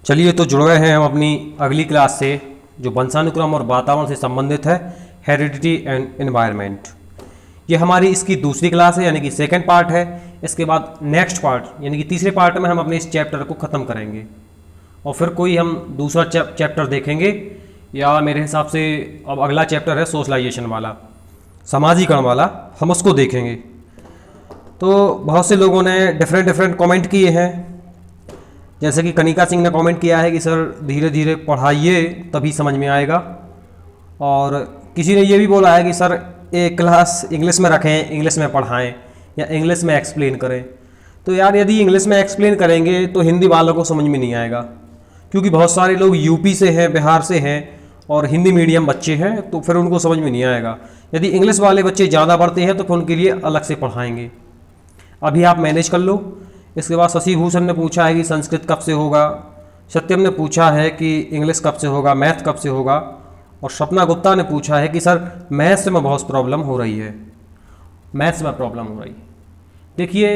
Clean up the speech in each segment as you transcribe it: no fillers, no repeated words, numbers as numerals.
चलिए तो जुड़ गए हैं हम अपनी अगली क्लास से जो वंशानुक्रम और वातावरण से संबंधित है, हेरिडिटी एंड एनवायरनमेंट। ये हमारी इसकी दूसरी क्लास है, यानी कि सेकंड पार्ट है। इसके बाद नेक्स्ट पार्ट यानी कि तीसरे पार्ट में हम अपने इस चैप्टर को ख़त्म करेंगे और फिर कोई हम दूसरा चैप्टर देखेंगे, या मेरे हिसाब से अब अगला चैप्टर है सोशलाइजेशन वाला, समाजीकरण वाला, हम उसको देखेंगे। तो बहुत से लोगों ने डिफरेंट कमेंट किए हैं, जैसे कि कनिका सिंह ने कमेंट किया है कि सर धीरे धीरे पढ़ाइए तभी समझ में आएगा, और किसी ने ये भी बोला है कि सर एक क्लास इंग्लिश में रखें, इंग्लिश में पढ़ाएं या इंग्लिश में एक्सप्लेन करें। तो यार यदि इंग्लिश में एक्सप्लेन करेंगे तो हिंदी वालों को समझ में नहीं आएगा, क्योंकि बहुत सारे लोग यूपी से हैं, बिहार से हैं और हिंदी मीडियम बच्चे हैं, तो फिर उनको समझ में नहीं आएगा। यदि इंग्लिश वाले बच्चे ज़्यादा पढ़ते हैं तो फिर उनके लिए अलग से पढ़ाएंगे। अभी आप मैनेज कर लो। इसके बाद शशि भूषण ने पूछा है कि संस्कृत कब से होगा, सत्यम ने पूछा है कि इंग्लिश कब से होगा, मैथ कब से होगा, और सपना गुप्ता ने पूछा है कि सर मैथ्स में बहुत प्रॉब्लम हो रही है, मैथ्स में प्रॉब्लम हो रही है। देखिए,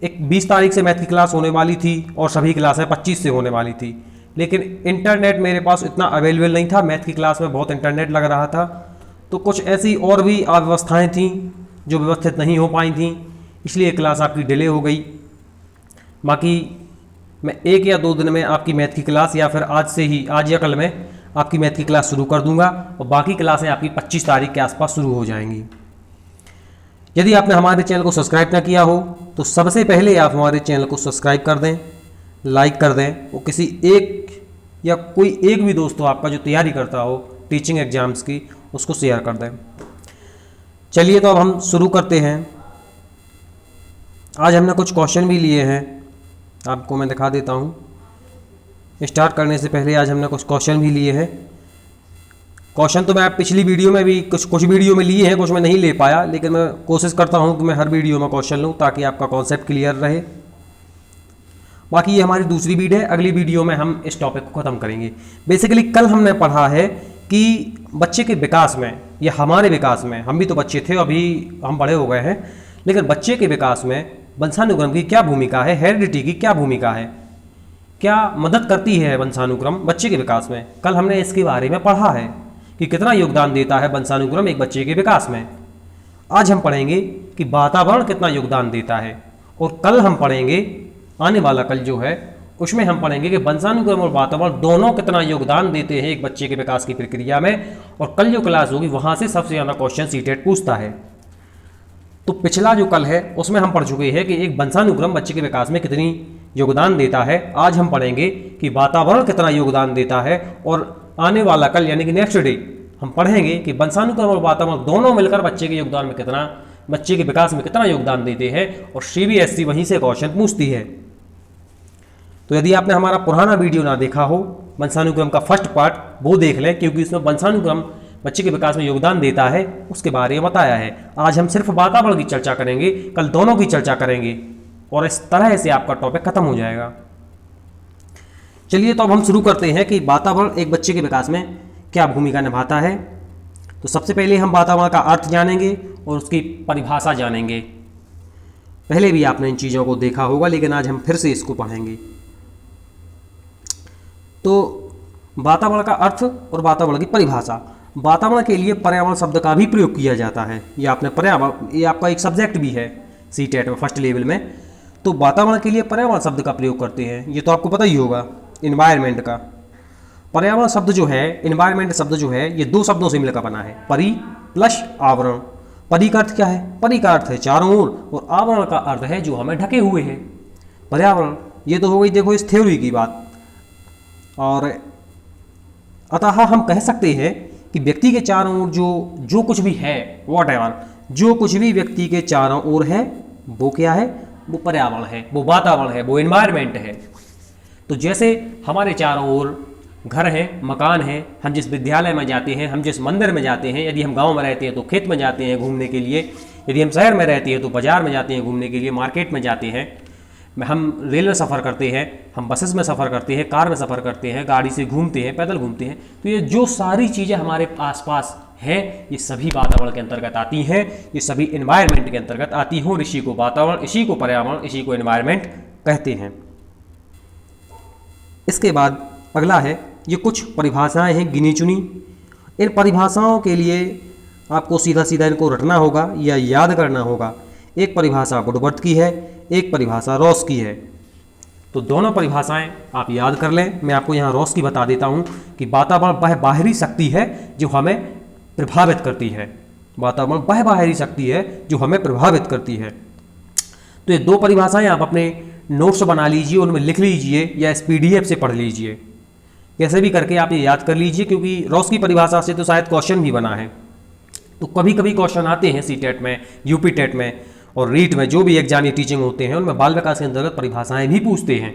एक 20 तारीख से मैथ की क्लास होने वाली थी और सभी क्लासें 25 से होने वाली थी, लेकिन इंटरनेट मेरे पास इतना अवेलेबल नहीं था। मैथ की क्लास में बहुत इंटरनेट लग रहा था, तो कुछ ऐसी और भी अव्यवस्थाएँ थीं जो व्यवस्थित नहीं हो पाई थीं, इसलिए क्लास आपकी डिले हो गई। बाकी मैं 1 या 2 दिन में आपकी मैथ की क्लास, या फिर आज से ही, आज या कल में आपकी मैथ की क्लास शुरू कर दूंगा, और बाकी क्लासें आपकी 25 तारीख के आसपास शुरू हो जाएंगी। यदि आपने हमारे चैनल को सब्सक्राइब ना किया हो तो सबसे पहले आप हमारे चैनल को सब्सक्राइब कर दें, लाइक कर दें, और किसी एक या कोई एक भी दोस्त हो आपका जो तैयारी करता हो टीचिंग एग्जाम्स की, उसको शेयर कर दें। चलिए तो अब हम शुरू करते हैं। आज हमने कुछ क्वेश्चन भी लिए हैं, आपको मैं दिखा देता हूँ। स्टार्ट करने से पहले आज हमने कुछ क्वेश्चन भी लिए हैं। क्वेश्चन तो मैं पिछली वीडियो में भी कुछ वीडियो में लिए हैं, कुछ मैं नहीं ले पाया, लेकिन मैं कोशिश करता हूँ कि मैं हर वीडियो में क्वेश्चन लूँ ताकि आपका कॉन्सेप्ट क्लियर रहे। बाकी ये हमारी दूसरी वीडियो है, अगली वीडियो में हम इस टॉपिक को ख़त्म करेंगे। बेसिकली कल हमने पढ़ा है कि बच्चे के विकास में या हमारे विकास में, हम भी तो बच्चे थे, अभी हम बड़े हो गए हैं, लेकिन बच्चे के विकास में वंशानुक्रम की क्या भूमिका है, हेरिडिटी की क्या भूमिका है, क्या मदद करती है वंशानुक्रम बच्चे के विकास में। कल हमने इसके बारे में पढ़ा है कि कितना योगदान देता है वंशानुक्रम एक बच्चे के विकास में। आज हम पढ़ेंगे कि वातावरण कितना योगदान देता है, और कल हम पढ़ेंगे, आने वाला कल जो है उसमें हम पढ़ेंगे कि वंशानुक्रम और वातावरण दोनों कितना योगदान देते हैं एक बच्चे के विकास की प्रक्रिया में। और कल जो क्लास होगी वहाँ से सबसे ज़्यादा क्वेश्चन सीटेट पूछता है। तो पिछला जो कल है उसमें हम पढ़ चुके हैं कि एक वंशानुक्रम बच्चे के विकास में कितनी योगदान देता है। आज हम पढ़ेंगे कि वातावरण कितना योगदान देता है, और आने वाला कल यानी कि नेक्स्ट डे हम पढ़ेंगे कि वंशानुक्रम और वातावरण दोनों मिलकर बच्चे के योगदान में कितना, बच्चे के विकास में कितना योगदान देते हैं, और CBSE वहीं से क्वेश्चन पूछती है। तो यदि आपने हमारा पुराना वीडियो ना देखा हो, वंशानुक्रम का फर्स्ट पार्ट, वो देख लें, क्योंकि इसमें वंशानुक्रम बच्चे के विकास में योगदान देता है उसके बारे में बताया है। आज हम सिर्फ वातावरण की चर्चा करेंगे, कल दोनों की चर्चा करेंगे, और इस तरह से आपका टॉपिक खत्म हो जाएगा। चलिए तो अब हम शुरू करते हैं कि वातावरण एक बच्चे के विकास में क्या भूमिका निभाता है। तो सबसे पहले हम वातावरण का अर्थ जानेंगे और उसकी परिभाषा जानेंगे। पहले भी आपने इन चीज़ों को देखा होगा, लेकिन आज हम फिर से इसको पढ़ेंगे। तो वातावरण का अर्थ और वातावरण की परिभाषा। वातावरण के लिए पर्यावरण शब्द का भी प्रयोग किया जाता है। ये आपने पर्यावरण, ये आपका एक सब्जेक्ट भी है सीटेट में फर्स्ट लेवल में। तो वातावरण के लिए पर्यावरण शब्द का प्रयोग करते हैं, ये तो आपको पता ही होगा। इन्वायरमेंट का पर्यावरण शब्द जो है, इन्वायरमेंट शब्द जो है, ये 2 शब्दों से मिलकर बना है, परि प्लस आवरण। परि का अर्थ क्या है? परि का अर्थ है चारों ओर, और आवरण का अर्थ है जो हमें ढके हुए हैं। पर्यावरण, ये तो हो गई देखो इस थ्योरी की बात। और अतः हम कह सकते हैं कि व्यक्ति के चारों ओर जो कुछ भी है, वॉटएवर, जो कुछ भी व्यक्ति के चारों ओर है, वो क्या है? वो पर्यावरण है, वो वातावरण है, वो एनवायरनमेंट है। तो जैसे हमारे चारों ओर घर हैं, मकान हैं, हम जिस विद्यालय में जाते हैं, हम जिस मंदिर में जाते हैं, यदि हम गांव में रहते हैं तो खेत में जाते हैं घूमने के लिए, यदि हम शहर में रहते हैं तो बाजार में जाते हैं घूमने के लिए, मार्केट में जाते हैं, हम रेल में सफ़र करते हैं, हम बसेस में सफ़र करते हैं, कार में सफ़र करते हैं, गाड़ी से घूमते हैं, पैदल घूमते हैं। तो ये जो सारी चीज़ें हमारे आसपास हैं, ये सभी वातावरण के अंतर्गत आती हैं, ये सभी एनवायरनमेंट के अंतर्गत आती हों। इसी को वातावरण, इसी को पर्यावरण, इसी को एनवायरनमेंट कहते हैं। इसके बाद अगला है, ये कुछ परिभाषाएं हैं गिनी चुनी। इन परिभाषाओं के लिए आपको सीधा सीधा इनको रटना होगा या याद करना होगा। एक परिभाषा वुडवर्थ की है, एक परिभाषा रॉस की है। तो दोनों परिभाषाएं आप याद कर लें। मैं आपको यहाँ रॉस की बता देता हूँ कि वातावरण वह बाहरी शक्ति है जो हमें प्रभावित करती है। वातावरण वह बाहरी शक्ति है जो हमें प्रभावित करती है। तो ये दो परिभाषाएं आप अपने नोट्स बना लीजिए, उनमें लिख लीजिए या इस PDF से पढ़ लीजिए। कैसे भी करके आप ये याद कर लीजिए, क्योंकि रॉस की परिभाषा से तो शायद क्वेश्चन भी बना है। तो कभी कभी क्वेश्चन आते हैं CTET में, UP टेट में और रीट में, जो भी एग्जाम या टीचिंग होते हैं उनमें बाल विकास के अंतर्गत परिभाषाएं भी पूछते हैं।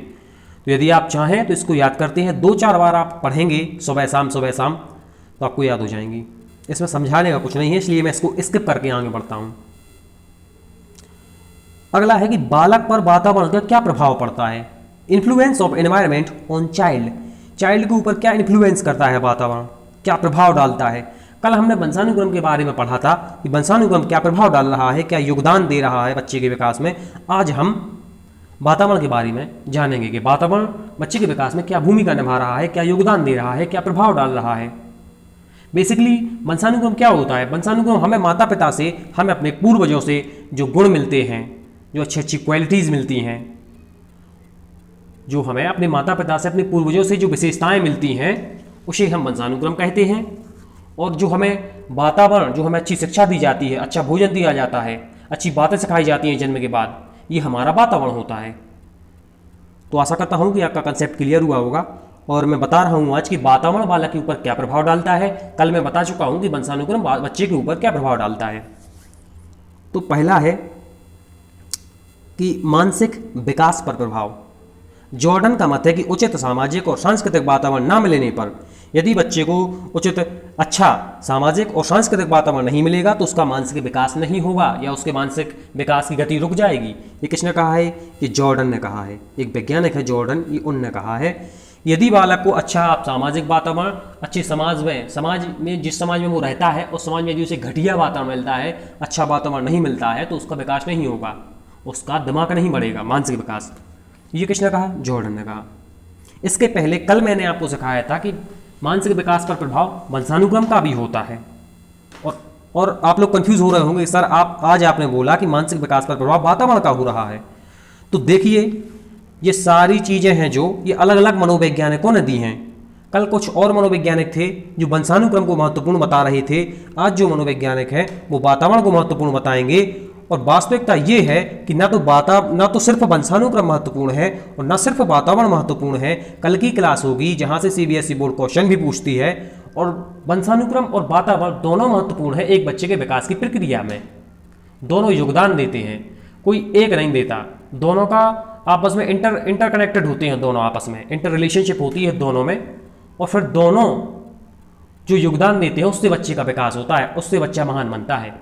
तो यदि आप चाहें तो इसको याद करते हैं, 2-4 बार आप पढ़ेंगे सुबह शाम तो आपको याद हो जाएंगी। इसमें समझाने का कुछ नहीं है, इसलिए मैं इसको स्किप करके आगे बढ़ता हूँ। अगला है कि बालक पर वातावरण का क्या प्रभाव पड़ता है। Influence of environment on child. Child के ऊपर क्या इन्फ्लुएंस करता है वातावरण, क्या प्रभाव डालता है। कल हमने वंशानुक्रम के बारे में पढ़ा था कि वंशानुक्रम क्या प्रभाव डाल रहा है, क्या योगदान दे रहा है बच्चे के विकास में। आज हम वातावरण के बारे में जानेंगे कि वातावरण बच्चे के विकास में क्या भूमिका निभा रहा है, क्या योगदान दे रहा है, क्या प्रभाव डाल रहा है। बेसिकली वंशानुक्रम क्या होता है। वंशानुक्रम हमें माता पिता से, हमें अपने पूर्वजों से जो गुण मिलते हैं, जो अच्छी अच्छी क्वालिटीज़ मिलती हैं, जो हमें अपने माता पिता से, अपने पूर्वजों से जो विशेषताएं मिलती हैं, उसे हम वंशानुक्रम कहते हैं। और जो हमें वातावरण, जो हमें अच्छी शिक्षा दी जाती है, अच्छा भोजन दिया जाता है, अच्छी बातें सिखाई जाती हैं जन्म के बाद, ये हमारा वातावरण होता है। तो आशा करता हूँ कि आपका कंसेप्ट क्लियर हुआ होगा। और मैं बता रहा हूँ आज कि वातावरण बालक के ऊपर क्या प्रभाव डालता है। कल मैं बता चुका हूँ कि वंशानुक्रम बच्चे के ऊपर क्या प्रभाव डालता है। तो पहला है कि मानसिक विकास पर प्रभाव। जॉर्डन का मत है कि उचित सामाजिक और सांस्कृतिक वातावरण न मिलने पर, यदि बच्चे को उचित अच्छा सामाजिक और सांस्कृतिक वातावरण नहीं मिलेगा तो उसका मानसिक विकास नहीं होगा या उसके मानसिक विकास की गति रुक जाएगी। ये किसने कहा है? ये जॉर्डन ने कहा है, एक वैज्ञानिक है जॉर्डन, ये उनने कहा है। यदि बालक को अच्छा आप सामाजिक वातावरण, अच्छे समाज में जिस समाज में वो रहता है उस समाज में यदि उसे घटिया वातावरण मिलता है, अच्छा वातावरण नहीं मिलता है, तो उसका विकास नहीं होगा, उसका दिमाग नहीं बढ़ेगा, मानसिक विकास। ये किसने कहा? जॉर्डन ने कहा। इसके पहले कल मैंने आपको सिखाया था कि मानसिक विकास पर प्रभाव वंशानुक्रम का भी होता है। और आप लोग कंफ्यूज हो रहे होंगे, सर आज आपने बोला कि मानसिक विकास पर प्रभाव वातावरण का हो रहा है। तो देखिए, ये सारी चीज़ें हैं जो ये अलग अलग मनोवैज्ञानिकों ने दी हैं। कल कुछ और मनोवैज्ञानिक थे जो वंशानुक्रम को महत्वपूर्ण बता रहे थे, आज जो मनोवैज्ञानिक हैं वो वातावरण को महत्वपूर्ण बताएंगे। और वास्तविकता ये है कि ना तो सिर्फ वंशानुक्रम महत्वपूर्ण है और ना सिर्फ वातावरण महत्वपूर्ण है। कल की क्लास होगी जहाँ से CBSE बोर्ड क्वेश्चन भी पूछती है, और वंशानुक्रम और वातावरण दोनों महत्वपूर्ण है एक बच्चे के विकास की प्रक्रिया में। दोनों योगदान देते हैं, कोई एक नहीं देता, दोनों का आपस में इंटरकनेक्टेड होते हैं, दोनों आपस में इंटर रिलेशनशिप होती है दोनों में। और फिर दोनों जो योगदान देते हैं उससे बच्चे का विकास होता है, उससे बच्चा महान बनता है।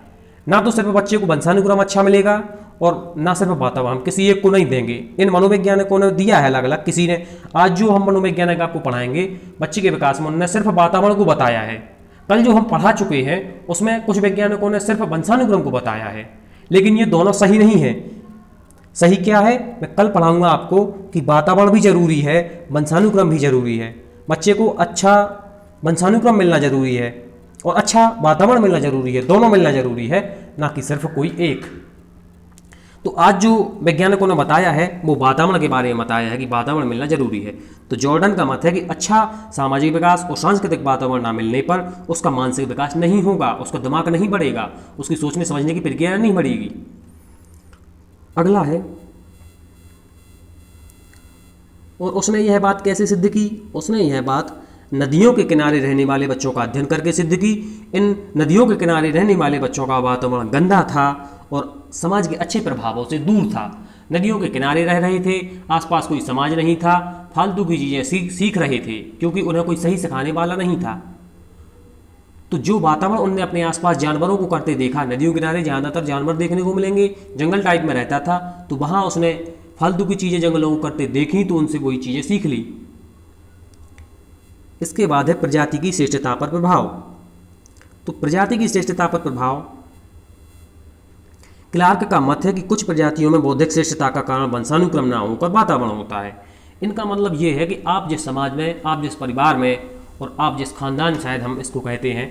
ना तो सिर्फ बच्चे को वंशानुक्रम अच्छा मिलेगा और ना सिर्फ वातावरण, किसी एक को नहीं देंगे। इन मनोवैज्ञानिकों ने दिया है अलग अलग, किसी ने, आज जो हम मनोवैज्ञानिक आपको पढ़ाएंगे बच्चे के विकास में, उन्होंने सिर्फ वातावरण को बताया है। कल जो हम पढ़ा चुके हैं उसमें कुछ वैज्ञानिकों ने सिर्फ वंशानुक्रम को बताया है, लेकिन ये दोनों सही नहीं है। सही क्या है मैं कल पढ़ाऊंगा आपको कि वातावरण भी जरूरी है, वंशानुक्रम भी जरूरी है। बच्चे को अच्छा वंशानुक्रम मिलना जरूरी है और अच्छा वातावरण मिलना जरूरी है, दोनों मिलना जरूरी है, ना कि सिर्फ कोई एक। तो आज जो वैज्ञानिकों ने बताया है वो वातावरण के बारे में बताया है कि वातावरण मिलना जरूरी है। तो जॉर्डन का मत है कि अच्छा सामाजिक विकास और सांस्कृतिक वातावरण ना मिलने पर उसका मानसिक विकास नहीं होगा, उसका दिमाग नहीं बढ़ेगा, उसकी सोचने समझने की प्रक्रिया नहीं बढ़ेगी। अगला है, और उसने यह बात कैसे सिद्ध की? उसने यह बात नदियों के किनारे रहने वाले बच्चों का अध्ययन करके सिद्ध की। इन नदियों के किनारे रहने वाले बच्चों का वातावरण गंदा था और समाज के अच्छे प्रभावों से दूर था। नदियों के किनारे रह रहे थे, आसपास कोई समाज नहीं था, फालतू की चीज़ें सीख रहे थे क्योंकि उन्हें कोई सही सिखाने वाला नहीं था। तो जो वातावरण उनने अपने आसपास जानवरों को करते देखा, नदियों किनारे ज़्यादातर जानवर देखने को मिलेंगे, जंगल टाइप में रहता था, तो वहाँ उसने फालतू की चीज़ें जंगलों को करते देखी तो उनसे वही चीज़ें सीख ली। इसके बाद है प्रजाति की श्रेष्ठता पर प्रभाव। तो प्रजाति की श्रेष्ठता पर प्रभाव, क्लार्क का मत है कि कुछ प्रजातियों में बौद्धिक श्रेष्ठता का कारण वंशानुक्रम ना होकर वातावरण होता है। इनका मतलब ये है कि आप जिस समाज में, आप जिस परिवार में और आप जिस खानदान, शायद हम इसको कहते हैं,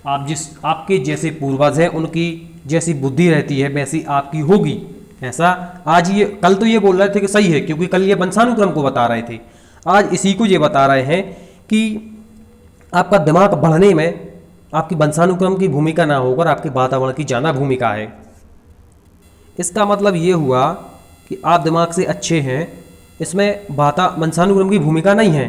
आपके जैसे पूर्वज हैं उनकी जैसी बुद्धि रहती है वैसी आपकी होगी। ऐसा आज ये, कल तो ये बोल रहे थे कि सही है क्योंकि कल ये वंशानुक्रम को बता रहे थे, आज इसी को ये बता रहे हैं कि आपका दिमाग बढ़ने में आपकी वंशानुक्रम की भूमिका ना होकर आपके वातावरण की ज़्यादा भूमिका है। इसका मतलब ये हुआ कि आप दिमाग से अच्छे हैं, इसमें वंशानुक्रम की भूमिका नहीं है।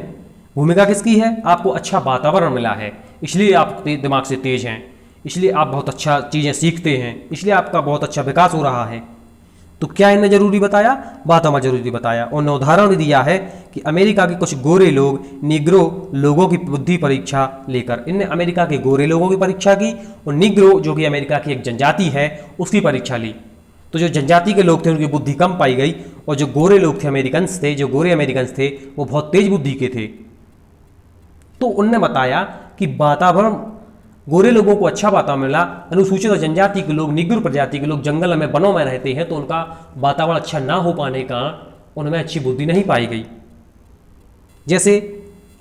भूमिका किसकी है? आपको अच्छा वातावरण मिला है, इसलिए आप दिमाग से तेज हैं, इसलिए आप बहुत अच्छा चीज़ें सीखते हैं, इसलिए आपका बहुत अच्छा विकास हो रहा है। तो क्या इन्हें जरूरी बताया? वातावरण जरूरी बताया। और ने उदाहरण भी दिया है कि अमेरिका के कुछ गोरे लोग निग्रो लोगों की बुद्धि परीक्षा लेकर, इनने अमेरिका के गोरे लोगों की परीक्षा की और निग्रो जो कि अमेरिका की एक जनजाति है उसकी परीक्षा ली। तो जो जनजाति के लोग थे उनकी बुद्धि कम पाई गई और जो गोरे लोग थे, अमेरिकन्स थे, जो गोरे अमेरिकन्स थे वो बहुत तेज बुद्धि के थे। तो उनने बताया कि वातावरण, गोरे लोगों को अच्छा वातावरण मिला, अनुसूचित और जनजाति के लोग, निग्रो प्रजाति के लोग जंगल में, वनों में रहते हैं तो उनका वातावरण अच्छा ना हो पाने का उनमें अच्छी बुद्धि नहीं पाई गई। जैसे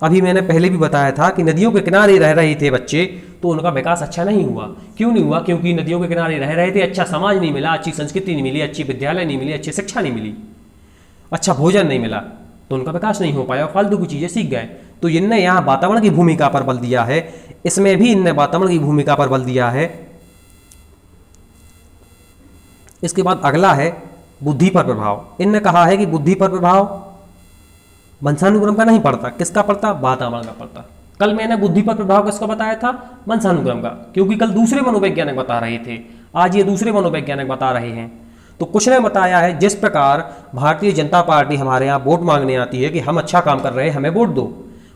अभी मैंने पहले भी बताया था कि नदियों के किनारे रह रहे थे बच्चे तो उनका विकास अच्छा नहीं हुआ। क्यों नहीं हुआ? क्योंकि नदियों के किनारे रह रहे थे, अच्छा समाज नहीं मिला, अच्छी संस्कृति नहीं मिली, अच्छी विद्यालय नहीं मिली, अच्छी शिक्षा नहीं मिली, अच्छा भोजन नहीं मिला, तो उनका विकास नहीं हो पाया, फालतू की चीज़ें सीख गए। तो इनने यहाँ वातावरण की भूमिका पर बल दिया है, इसमें भी इनने वातावरण की भूमिका पर बल दिया है। इसके बाद अगला है बुद्धि पर प्रभाव। इनने कहा है कि बुद्धि पर प्रभाव वंशानुक्रम का नहीं पड़ता, किसका पड़ता? वातावरण का पड़ता। कल मैंने बुद्धि पर प्रभाव किसका बताया था? वंशानुक्रम का, क्योंकि कल दूसरे मनोवैज्ञानिक बता रहे थे, आज ये दूसरे मनोवैज्ञानिक बता रहे हैं। तो कुछ ने बताया है जिस प्रकार भारतीय जनता पार्टी हमारे यहाँ वोट मांगने आती है कि हम अच्छा काम कर रहे हैं हमें वोट दो,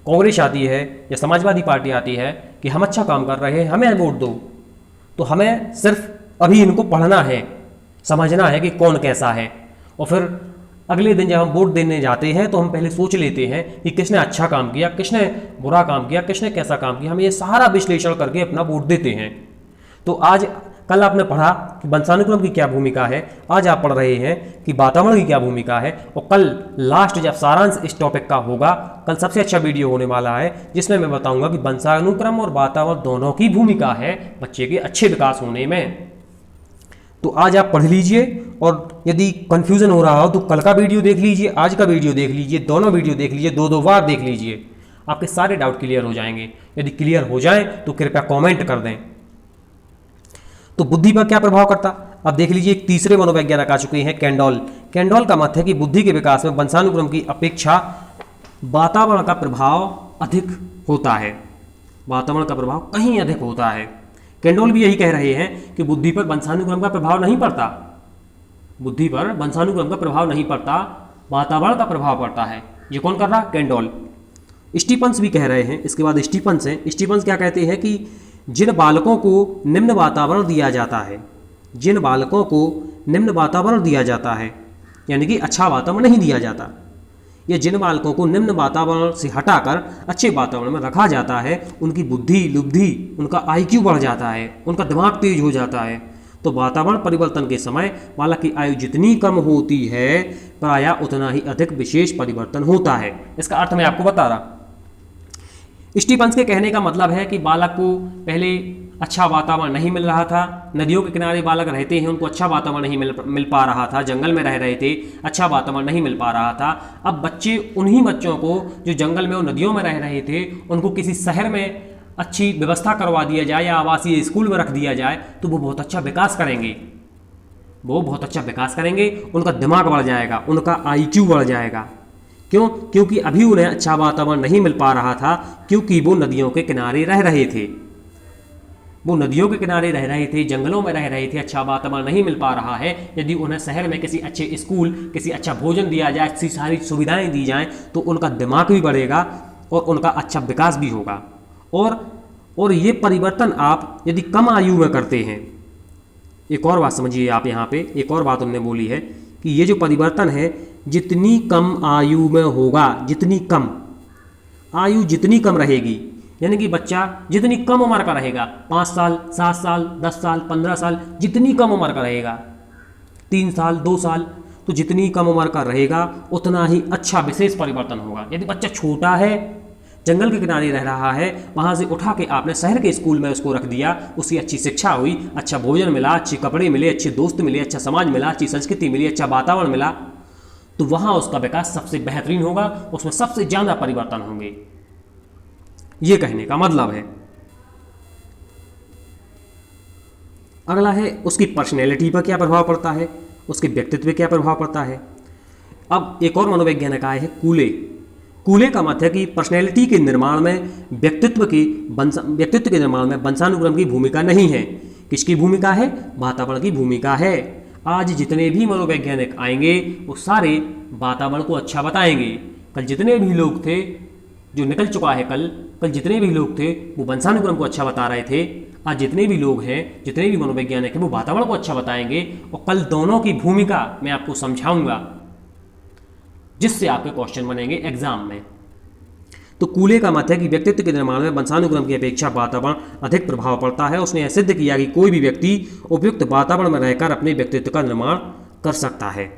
कांग्रेस आती है या समाजवादी पार्टी आती है कि हम अच्छा काम कर रहे हैं हमें वोट दो, तो हमें सिर्फ अभी इनको पढ़ना है, समझना है कि कौन कैसा है, और फिर अगले दिन जब हम वोट देने जाते हैं तो हम पहले सोच लेते हैं कि किसने अच्छा काम किया, किसने बुरा काम किया, किसने कैसा काम किया, हम ये सारा विश्लेषण करके अपना वोट देते हैं। तो आज, कल आपने पढ़ा कि वंशानुक्रम की क्या भूमिका है, आज आप पढ़ रहे हैं कि वातावरण की क्या भूमिका है, और कल लास्ट जब सारांश इस टॉपिक का होगा, कल सबसे अच्छा वीडियो होने वाला है जिसमें मैं बताऊंगा कि वंशानुक्रम और वातावरण दोनों की भूमिका है बच्चे के अच्छे विकास होने में। तो आज आप पढ़ लीजिए, और यदि कन्फ्यूजन हो रहा हो तो कल का वीडियो देख लीजिए, आज का वीडियो देख लीजिए, दोनों वीडियो देख लीजिए, दो बार देख लीजिए, आपके सारे डाउट क्लियर हो जाएंगे। यदि क्लियर हो जाए तो कृपया कमेंट कर दें। तो बुद्धि पर क्या प्रभाव करता? अब देख लीजिए, एक तीसरे मनोवैज्ञानिक आ चुके हैं, कैंडोल। कैंडोल का मत है कि बुद्धि के विकास में वंशानुक्रम की अपेक्षा वातावरण का प्रभाव अधिक होता है, वातावरण का प्रभाव कहीं अधिक होता है। कैंडोल भी यही कह रहे हैं कि बुद्धि पर वंशानुक्रम का प्रभाव नहीं पड़ता, बुद्धि पर वंशानुक्रम का प्रभाव नहीं पड़ता, वातावरण का प्रभाव पड़ता है। ये कौन कर रहा? कैंडोल। स्टीफन्स भी कह रहे हैं, इसके बाद स्टीफन्स हैं। स्टीफन्स क्या कहते हैं कि जिन बालकों को निम्न वातावरण दिया जाता है, जिन बालकों को निम्न वातावरण दिया जाता है, यानी कि अच्छा वातावरण नहीं दिया जाता, या जिन बालकों को निम्न वातावरण से हटाकर अच्छे वातावरण में रखा जाता है, उनकी बुद्धि, लुब्धि, उनका IQ बढ़ जाता है, उनका दिमाग तेज हो जाता है। तो वातावरण परिवर्तन के समय बालक की आयु जितनी कम होती है प्रायः उतना ही अधिक विशेष परिवर्तन होता है। इसका अर्थ मैं आपको बता रहा। स्टीफन्स के कहने का मतलब है कि बालक को पहले अच्छा वातावरण नहीं मिल रहा था, नदियों के किनारे बालक रहते हैं उनको अच्छा वातावरण नहीं मिल पा रहा था, जंगल में रह रहे थे अच्छा वातावरण नहीं मिल पा रहा था। अब बच्चे, उन्हीं बच्चों को जो जंगल में और नदियों में रह रहे थे, उनको किसी शहर में अच्छी व्यवस्था करवा दिया जाए या आवासीय स्कूल में रख दिया जाए तो वो बहुत अच्छा विकास करेंगे, वो बहुत अच्छा विकास करेंगे, उनका दिमाग बढ़ जाएगा, उनका IQ बढ़ जाएगा। क्यों? क्योंकि अभी उन्हें अच्छा वातावरण नहीं मिल पा रहा था, क्योंकि वो नदियों के किनारे रह रहे थे, वो नदियों के किनारे रह रहे थे, जंगलों में रह रहे थे, अच्छा वातावरण नहीं मिल पा रहा है। यदि उन्हें शहर में किसी अच्छे स्कूल, किसी अच्छा भोजन दिया जाए, अच्छी सारी सुविधाएं दी जाएं तो उनका दिमाग भी बढ़ेगा और उनका अच्छा विकास भी होगा। और ये परिवर्तन आप यदि कम आयु में करते हैं, एक और बात समझिए आप, यहाँ पे एक और बात उन्होंने बोली है कि ये जो परिवर्तन है जितनी कम आयु में होगा, जितनी कम आयु जितनी कम रहेगी, यानी कि बच्चा जितनी कम उम्र का रहेगा, 5 साल, 7 साल, 10 साल, 15 साल, जितनी कम उम्र का रहेगा, 3 साल, 2 साल, तो तो जितनी कम उम्र का रहेगा उतना ही अच्छा विशेष परिवर्तन होगा। यदि बच्चा छोटा है, जंगल के किनारे रह रहा है, वहाँ से उठा के आपने शहर के स्कूल में उसको रख दिया, उसकी अच्छी शिक्षा हुई, अच्छा भोजन मिला, अच्छे कपड़े मिले, अच्छे दोस्त मिले, अच्छा समाज मिला, अच्छी संस्कृति मिली, अच्छा वातावरण मिला, तो वहाँ उसका विकास सबसे बेहतरीन होगा, उसमें सबसे ज़्यादा परिवर्तन होंगे। ये कहने का मतलब है। अगला है उसकी पर्सनैलिटी पर क्या प्रभाव पड़ता है, उसके व्यक्तित्व पर क्या प्रभाव पड़ता है। अब एक और मनोवैज्ञानिक आए हैं कूले। कूले का मत है कि पर्सनैलिटी के निर्माण में व्यक्तित्व के निर्माण में वंशानुक्रम की भूमिका नहीं है। किसकी भूमिका है? वातावरण की भूमिका है। आज जितने भी मनोवैज्ञानिक आएंगे वो सारे वातावरण को अच्छा बताएंगे। कल जितने भी लोग थे, जो निकल चुका है कल जितने भी लोग थे वो वंशानुक्रम को अच्छा बता रहे थे। आज जितने भी लोग हैं, जितने भी मनोवैज्ञानिक हैं, वो वातावरण को अच्छा बताएंगे। और कल दोनों की भूमिका मैं आपको समझाऊंगा, जिससे आपके क्वेश्चन बनेंगे एग्जाम में। तो कूले का मत है कि व्यक्तित्व के निर्माण में वंशानुक्रम की अपेक्षा वातावरण अधिक प्रभाव पड़ता है। उसने यह सिद्ध किया कि कोई भी व्यक्ति उपयुक्त वातावरण में रहकर अपने व्यक्तित्व का निर्माण कर सकता है।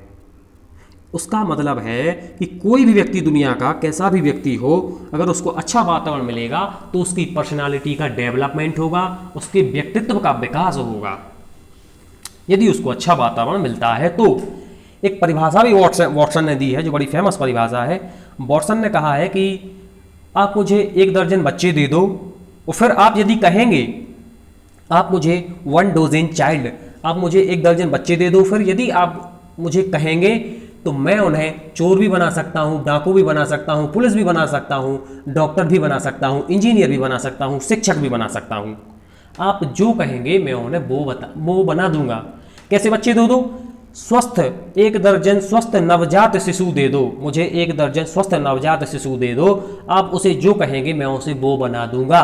उसका मतलब है कि कोई भी व्यक्ति, दुनिया का कैसा भी व्यक्ति हो, अगर उसको अच्छा वातावरण मिलेगा तो उसकी पर्सनालिटी का डेवलपमेंट होगा, उसके व्यक्तित्व का विकास होगा, यदि उसको अच्छा वातावरण मिलता है तो। एक परिभाषा भी वॉटसन ने दी है, जो बड़ी फेमस परिभाषा है। वॉटसन ने कहा है कि आप मुझे 1 दर्जन बच्चे दे दो, और फिर आप यदि कहेंगे आप मुझे 1 डोजेन चाइल्ड, आप मुझे 1 दर्जन बच्चे दे दो, फिर यदि आप मुझे कहेंगे तो मैं उन्हें चोर भी बना सकता हूँ, डाकू भी बना सकता हूँ, पुलिस भी बना सकता हूँ, डॉक्टर भी बना सकता हूँ, इंजीनियर भी बना सकता हूँ, शिक्षक भी बना सकता हूँ। आप जो कहेंगे मैं उन्हें वो बना दूंगा। कैसे बच्चे दो? 1 दर्जन स्वस्थ नवजात शिशु दे दो, मुझे 1 दर्जन स्वस्थ नवजात शिशु दे दो, आप उसे जो कहेंगे मैं उसे वो बना दूंगा।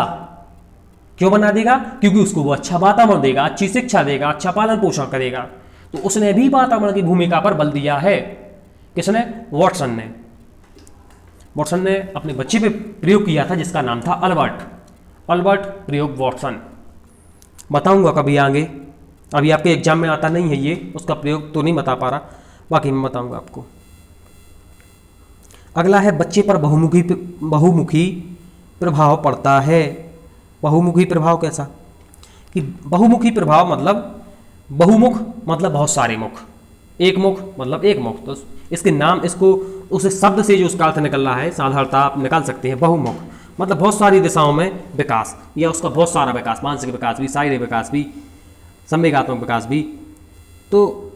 क्यों बना देगा? क्योंकि उसको वो अच्छा वातावरण देगा, अच्छी शिक्षा देगा, अच्छा पालन पोषण करेगा। तो उसने भी वातावरण की भूमिका पर बल दिया है। किसने? वॉटसन ने। वॉटसन ने अपने बच्चे पे प्रयोग किया था जिसका नाम था अल्बर्ट प्रयोग वॉटसन। बताऊंगा कभी आगे, अभी आपके एग्जाम में आता नहीं है ये, उसका प्रयोग तो नहीं बता पा रहा, बाकी मैं बताऊंगा आपको। अगला है बच्चे पर बहुमुखी प्रभाव पड़ता है। बहुमुखी प्रभाव कैसा? कि बहुमुखी प्रभाव मतलब बहुमुख मतलब बहुत सारे मुख, एक मुख मतलब एक मुख। तो इसके नाम, इसको उस शब्द से जो उसका अर्थ निकल रहा है, साधारणतः आप निकाल सकते हैं। बहुमुख मतलब बहुत सारी दिशाओं में विकास, या उसका बहुत सारा विकास, मानसिक विकास भी, शारीरिक विकास भी, संवेगात्मक विकास भी। तो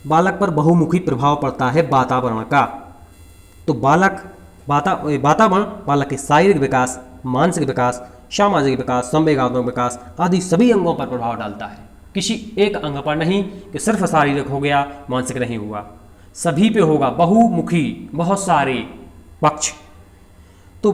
बालक पर बहुमुखी प्रभाव पड़ता है वातावरण का। तो वातावरण बालक के शारीरिक विकास, मानसिक विकास, सामाजिक विकास, संवेगात्मक विकास आदि सभी अंगों पर प्रभाव डालता है। किसी एक अंग पर नहीं कि सिर्फ शारीरिक हो गया, मानसिक नहीं हुआ, सभी पे होगा। बहुमुखी, बहुत सारे पक्ष। तो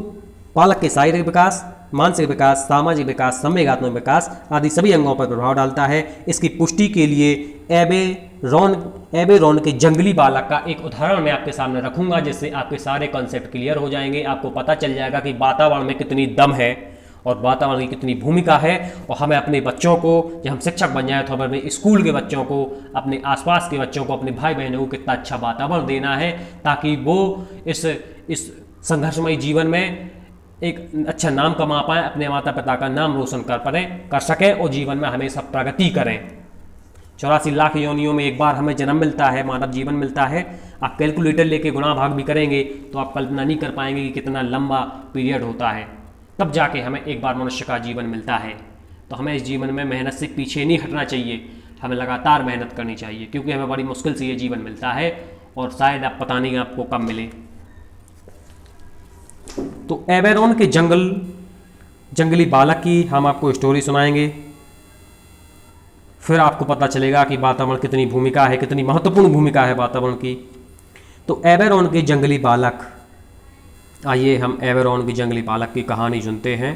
बालक के शारीरिक विकास, मानसिक विकास, सामाजिक विकास, संवेगात्मक विकास आदि सभी अंगों पर प्रभाव डालता है। इसकी पुष्टि के लिए एबेरॉन के जंगली बालक का एक उदाहरण मैं आपके सामने रखूंगा, जिससे आपके सारे कॉन्सेप्ट क्लियर हो जाएंगे। आपको पता चल जाएगा कि वातावरण में कितनी दम है और वातावरण की कितनी भूमिका है। और हमें अपने बच्चों को, जब हम शिक्षक बन जाए तो हमें अपने स्कूल के बच्चों को, अपने आसपास के बच्चों को, अपने भाई बहनों को कितना अच्छा वातावरण देना है, ताकि वो इस संघर्षमय जीवन में एक अच्छा नाम कमा पाएँ, अपने माता पिता का नाम रोशन कर सकें और जीवन में हमेशा प्रगति करें। 84 लाख योनियों में एक बार हमें जन्म मिलता है, मानव जीवन मिलता है। आप कैलकुलेटर लेके गुणा भाग भी करेंगे तो आप कल्पना नहीं कर पाएंगे कि कितना लंबा पीरियड होता है, तब जाके हमें एक बार मनुष्य का जीवन मिलता है। तो हमें इस जीवन में मेहनत से पीछे नहीं हटना चाहिए, हमें लगातार मेहनत करनी चाहिए, क्योंकि हमें बड़ी मुश्किल से ये जीवन मिलता है और शायद आप पता नहीं आपको कब मिले। तो एबेरॉन के जंगली बालक की हम आपको स्टोरी सुनाएंगे, फिर आपको पता चलेगा कि वातावरण कितनी भूमिका है, कितनी महत्वपूर्ण भूमिका है वातावरण की। तो एबेरॉन के जंगली बालक, आइए हम एबेरॉन के जंगली बालक की कहानी सुनते हैं।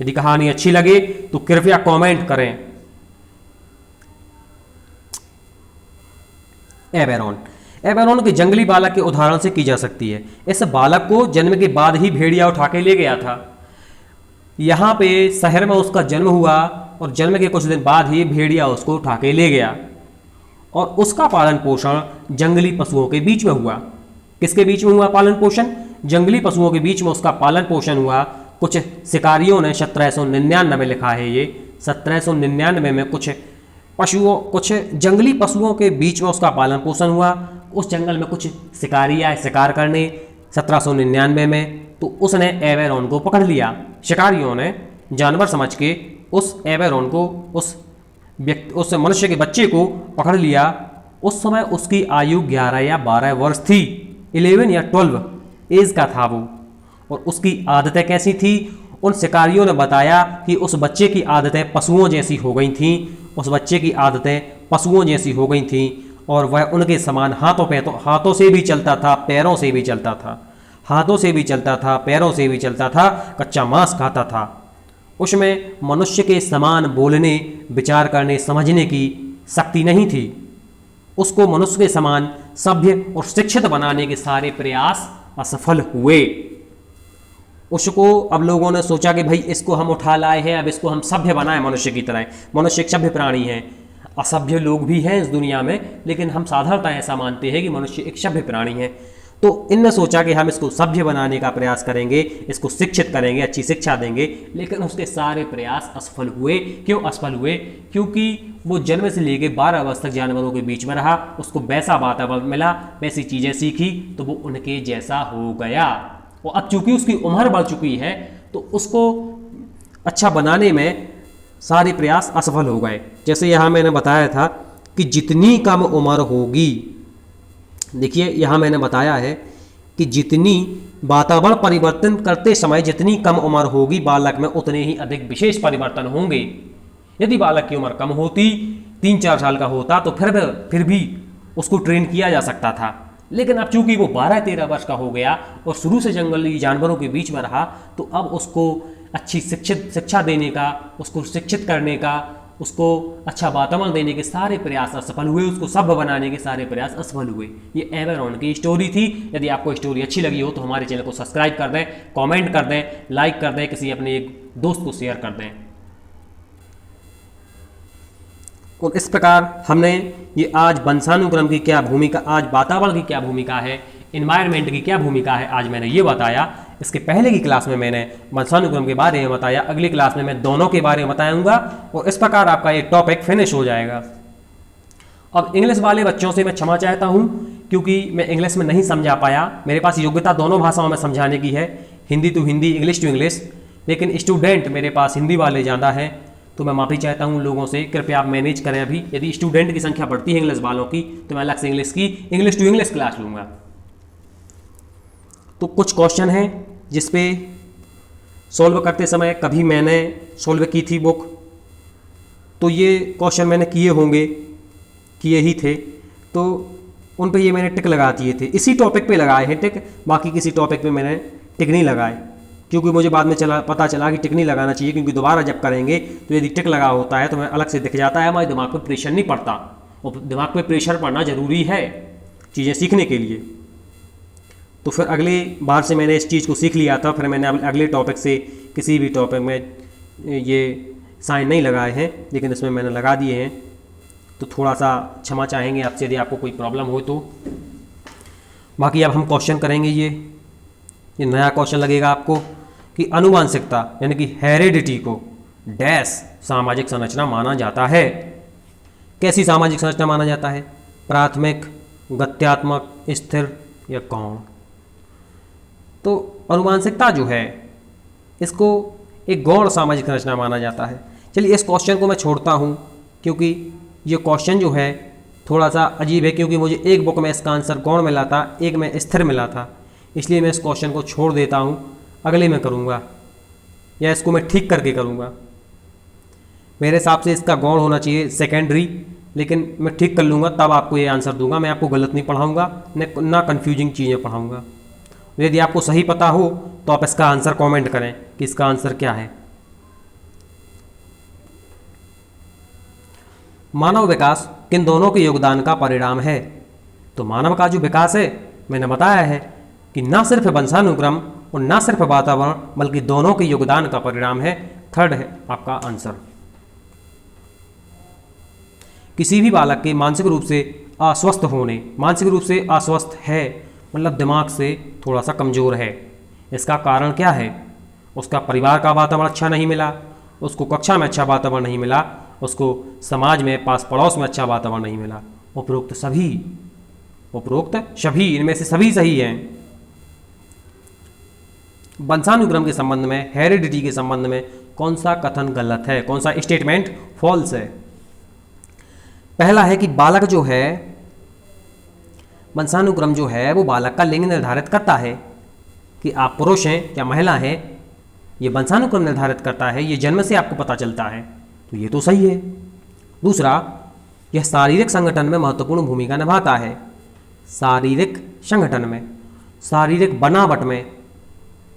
यदि कहानी अच्छी लगे तो कृपया कमेंट करें। एबेरॉन के जंगली बालक के उदाहरण से की जा सकती है। इस बालक को जन्म के बाद ही भेड़िया उठा के ले गया था। यहाँ पे शहर में उसका जन्म हुआ और जन्म के कुछ दिन बाद ही भेड़िया उसको उठा के ले गया और उसका पालन पोषण जंगली पशुओं के बीच में हुआ। किसके बीच में हुआ पालन पोषण? जंगली पशुओं के बीच में उसका पालन पोषण हुआ। कुछ शिकारियों ने 1799 लिखा है, ये 1799 में कुछ जंगली पशुओं के बीच में उसका पालन पोषण हुआ। उस जंगल में कुछ शिकारी आए शिकार करने 1799 में, तो उसने एवेरॉन को पकड़ लिया। शिकारियों ने जानवर समझ के उस एवेरॉन को, उस मनुष्य के बच्चे को पकड़ लिया। उस समय उसकी आयु 11 या 12 वर्ष थी, 11 या 12 एज का था वो। और उसकी आदतें कैसी थी? उन शिकारियों ने बताया कि उस बच्चे की आदतें पशुओं जैसी हो गई थीं। उस बच्चे की आदतें पशुओं जैसी हो गई थीं और वह उनके समान हाथों से भी चलता था, पैरों से भी चलता था, हाथों से भी चलता था, पैरों से भी चलता था, कच्चा मांस खाता था। उसमें मनुष्य के समान बोलने, विचार करने, समझने की शक्ति नहीं थी। उसको मनुष्य के समान सभ्य और शिक्षित बनाने के सारे प्रयास असफल हुए। उसको अब लोगों ने सोचा कि भाई इसको हम उठा लाए हैं, अब इसको हम सभ्य बनाएं मनुष्य की तरह। मनुष्य एक सभ्य प्राणी है। असभ्य लोग भी हैं इस दुनिया में, लेकिन हम साधारणतः ऐसा मानते हैं कि मनुष्य एक सभ्य प्राणी है। तो इनने सोचा कि हम इसको सभ्य बनाने का प्रयास करेंगे, इसको शिक्षित करेंगे, अच्छी शिक्षा देंगे। लेकिन उसके सारे प्रयास असफल हुए। क्यों असफल हुए? क्योंकि वो जन्म से लेके 12 वर्ष तक जानवरों के बीच में रहा, उसको वैसा वातावरण मिला, वैसी चीज़ें सीखी, तो वो उनके जैसा हो गया। और अब चूंकि उसकी उम्र बढ़ चुकी है, तो उसको अच्छा बनाने में सारे प्रयास असफल हो गए। जैसे यहाँ मैंने बताया था कि जितनी कम उम्र होगी, देखिए यहाँ मैंने बताया है कि जितनी वातावरण परिवर्तन करते समय जितनी कम उम्र होगी बालक में, उतने ही अधिक विशेष परिवर्तन होंगे। यदि बालक की उम्र कम होती, 3-4 साल का होता, तो फिर भी उसको ट्रेन किया जा सकता था। लेकिन अब चूंकि वो 12-13 वर्ष का हो गया और शुरू से जंगली जानवरों के बीच में रहा, तो अब उसको अच्छी शिक्षा देने का, उसको शिक्षित करने का, उसको अच्छा वातावरण देने के सारे प्रयास असफल हुए। उसको सभ्य बनाने के सारे प्रयास असफल हुए। ये एवेरॉन की स्टोरी थी। यदि आपको स्टोरी अच्छी लगी हो तो हमारे चैनल को सब्सक्राइब कर दें, कमेंट कर दें, लाइक कर दें, किसी अपने एक दोस्त को शेयर कर दें। और इस प्रकार हमने ये आज वंशानुक्रम की क्या भूमिका, आज वातावरण की क्या भूमिका है, इन्वायरमेंट की क्या भूमिका है, आज मैंने ये बताया। इसके पहले की क्लास में मैंने वंशानुक्रम के बारे में बताया, अगली क्लास में मैं दोनों के बारे में बताऊंगा। और इस प्रकार आपका ये टॉपिक फिनिश हो जाएगा। अब इंग्लिश वाले बच्चों से मैं क्षमा चाहता हूँ, क्योंकि मैं इंग्लिश में नहीं समझा पाया। मेरे पास योग्यता दोनों भाषाओं में समझाने की है, Hindi to Hindi, English to English, लेकिन स्टूडेंट मेरे पास हिंदी वाले ज़्यादा हैं, तो मैं माफ़ी चाहता हूँ लोगों से। कृपया आप मैनेज करें। अभी यदि स्टूडेंट की संख्या बढ़ती है इंग्लिश वालों की, तो मैं अलग से इंग्लिश टू इंग्लिश क्लास लूँगा। तो कुछ क्वेश्चन हैं जिस पे सॉल्व करते समय कभी मैंने सॉल्व की थी बुक, तो ये क्वेश्चन मैंने किए होंगे, किए ही थे, तो उन पे ये मैंने टिक लगा दिए थे। इसी टॉपिक पे लगाए हैं टिक, बाकी किसी टॉपिक पे मैंने टिक नहीं लगाए, क्योंकि मुझे बाद में पता चला कि टिक नहीं लगाना चाहिए, क्योंकि दोबारा जब करेंगे तो यदि टिक लगा होता है तो मैं अलग से दिख जाता है, हमारे दिमाग पर प्रेशर नहीं पड़ता। और दिमाग पे प्रेशर पड़ना ज़रूरी है चीज़ें सीखने के लिए। तो फिर अगली बार से मैंने इस चीज़ को सीख लिया था, फिर मैंने अगले टॉपिक से किसी भी टॉपिक में ये साइन नहीं लगाए हैं, लेकिन इसमें मैंने लगा दिए हैं। तो थोड़ा सा क्षमा चाहेंगे आपसे यदि आपको कोई प्रॉब्लम हो तो। बाकी अब हम क्वेश्चन करेंगे। ये नया क्वेश्चन लगेगा आपको कि अनुवांशिकता यानी कि हेरिडिटी को डैश सामाजिक संरचना माना जाता है। कैसी सामाजिक संरचना माना जाता है? प्राथमिक, गत्यात्मक, स्थिर या गौण? तो अनुवांशिकता जो है इसको एक गौण सामाजिक संरचना माना जाता है। चलिए इस क्वेश्चन को मैं छोड़ता हूँ, क्योंकि ये क्वेश्चन जो है थोड़ा सा अजीब है, क्योंकि मुझे एक बुक में इसका आंसर गौण मिला था, एक में स्थिर मिला था, इसलिए मैं इस क्वेश्चन को छोड़ देता हूँ। अगले में करूँगा या इसको मैं ठीक करके करूँगा। मेरे हिसाब से इसका गौण होना चाहिए सेकेंडरी, लेकिन मैं ठीक कर लूँगा तब आपको ये आंसर दूंगा। मैं आपको गलत नहीं पढ़ाऊँगा, ना कन्फ्यूजिंग चीज़ें पढ़ाऊँगा। यदि आपको सही पता हो तो आप इसका आंसर कमेंट करें कि इसका आंसर क्या है। मानव विकास किन दोनों के योगदान का परिणाम है? तो मानव का जो विकास है मैंने बताया है कि ना सिर्फ वंशानुक्रम और ना सिर्फ वातावरण, बल्कि दोनों के योगदान का परिणाम है। थर्ड है आपका आंसर। किसी भी बालक के मानसिक रूप से अस्वस्थ होने, मानसिक रूप से अस्वस्थ है मतलब दिमाग से थोड़ा सा कमज़ोर है, इसका कारण क्या है? उसका परिवार का वातावरण अच्छा नहीं मिला, उसको कक्षा में अच्छा वातावरण नहीं मिला, उसको समाज में पास पड़ोस में अच्छा वातावरण नहीं मिला। उपरोक्त सभी इनमें से सभी सही हैं। वंशानुक्रम के संबंध में, हेरिडिटी के संबंध में कौन सा कथन गलत है, कौन सा स्टेटमेंट फॉल्स है? पहला है कि बालक जो है, वंशानुक्रम जो है वो बालक का लिंग निर्धारित करता है कि आप पुरुष हैं या महिला हैं, ये वंशानुक्रम निर्धारित करता है, ये जन्म से आपको पता चलता है, तो ये तो सही है। दूसरा, यह शारीरिक संगठन में महत्वपूर्ण भूमिका निभाता है। शारीरिक संगठन में, शारीरिक बनावट में,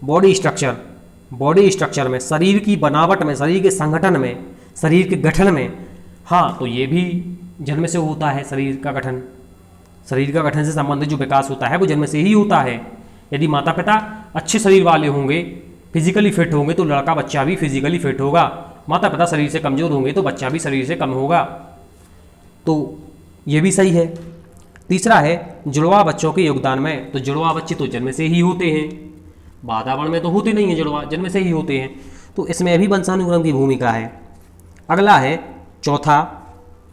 बॉडी स्ट्रक्चर में, शरीर की बनावट में, शरीर के संगठन में, शरीर के गठन में, हाँ तो ये भी जन्म से होता है। शरीर का गठन से संबंधित जो विकास होता है वो जन्म से ही होता है। यदि माता पिता अच्छे शरीर वाले होंगे, फिजिकली फिट होंगे, तो लड़का बच्चा भी फिजिकली फिट होगा। माता पिता शरीर से कमज़ोर होंगे तो बच्चा भी शरीर से कम होगा, तो ये भी सही है। तीसरा है जुड़वा बच्चों के योगदान में, तो जुड़वा बच्चे तो जन्म से ही होते हैं, वातावरण में तो होते नहीं हैं, जुड़वा जन्म से ही होते हैं, तो इसमें भी वंशानुक्रम की भूमिका है। अगला है चौथा,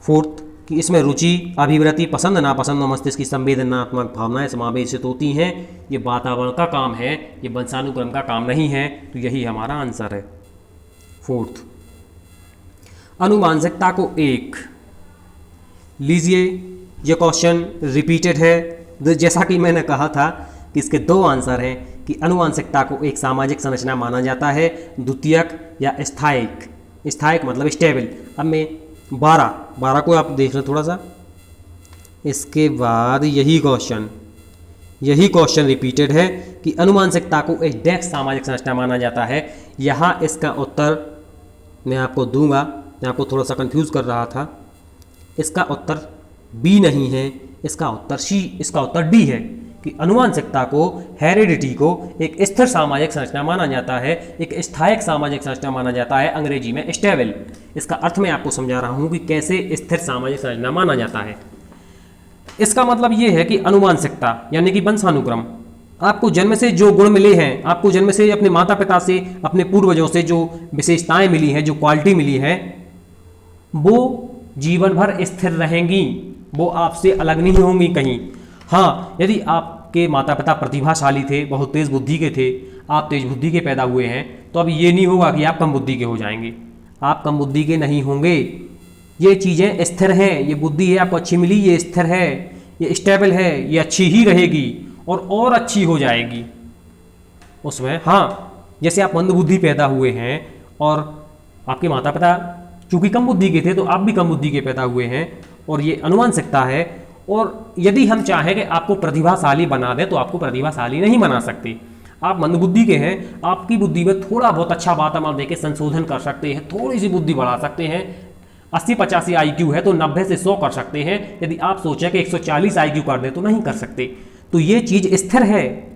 फोर्थ, कि इसमें रुचि, अभिवृत्ति, पसंद नापसंद और मस्तिष्क की संवेदनात्मक भावनाएं समावेशित होती हैं। ये वातावरण का काम है, ये वंशानुक्रम का काम नहीं है, तो यही हमारा आंसर है, फोर्थ। अनुवांशिकता को एक लीजिए, ये क्वेश्चन रिपीटेड है। जैसा कि मैंने कहा था कि इसके दो आंसर हैं कि अनुवांशिकता को एक सामाजिक संरचना माना जाता है, द्वितीयक या स्थायिक मतलब स्टेबल। अब मैं 12 को आप देख लें थोड़ा सा। इसके बाद यही क्वेश्चन रिपीटेड है कि अनुवांशिकता को एक डेक्स सामाजिक संरचना माना जाता है। यहाँ इसका उत्तर मैं आपको दूंगा, मैं आपको थोड़ा सा कंफ्यूज कर रहा था। इसका उत्तर बी नहीं है, इसका उत्तर डी है कि अनुवांशिकता को, हेरिडिटी को एक स्थिर सामाजिक संरचना माना जाता है, एक स्थायिक सामाजिक संरचना माना जाता है, अंग्रेजी में स्टेबल। इसका अर्थ मैं आपको समझा रहा हूँ कि कैसे स्थिर सामाजिक संरचना माना जाता है। इसका मतलब ये है कि अनुवांशिकता यानी कि वंशानुक्रम, आपको जन्म से जो गुण मिले हैं, आपको जन्म से अपने माता पिता से, अपने पूर्वजों से जो विशेषताएं मिली हैं, जो क्वालिटी मिली है, वो जीवन भर स्थिर रहेंगी, वो आपसे अलग नहीं होंगी कहीं। हाँ, यदि आपके माता पिता प्रतिभाशाली थे, बहुत तेज बुद्धि के थे, आप तेज बुद्धि के पैदा हुए हैं, तो अब ये नहीं होगा कि आप कम बुद्धि के हो जाएंगे, आप कम बुद्धि के नहीं होंगे। ये चीज़ें स्थिर हैं, ये बुद्धि है आपको अच्छी मिली, ये स्थिर है, ये स्टेबल है, ये अच्छी ही रहेगी और अच्छी हो जाएगी उसमें। हाँ, जैसे आप मंद बुद्धि पैदा हुए हैं और आपके माता पिता चूँकि कम बुद्धि के थे, तो आप भी कम बुद्धि के पैदा हुए हैं, और ये अनुवांशिकता है। और यदि हम चाहें कि आपको प्रतिभाशाली बना दें, तो आपको प्रतिभाशाली नहीं बना सकते। आप मंदबुद्धि के हैं, आपकी बुद्धि में थोड़ा बहुत अच्छा वातावरण देके संशोधन कर सकते हैं, थोड़ी सी बुद्धि बढ़ा सकते हैं। 80-85 IQ है तो 90 से 100 कर सकते हैं। यदि आप सोचें कि 140 IQ कर दें तो नहीं कर सकते। तो ये चीज़ स्थिर है।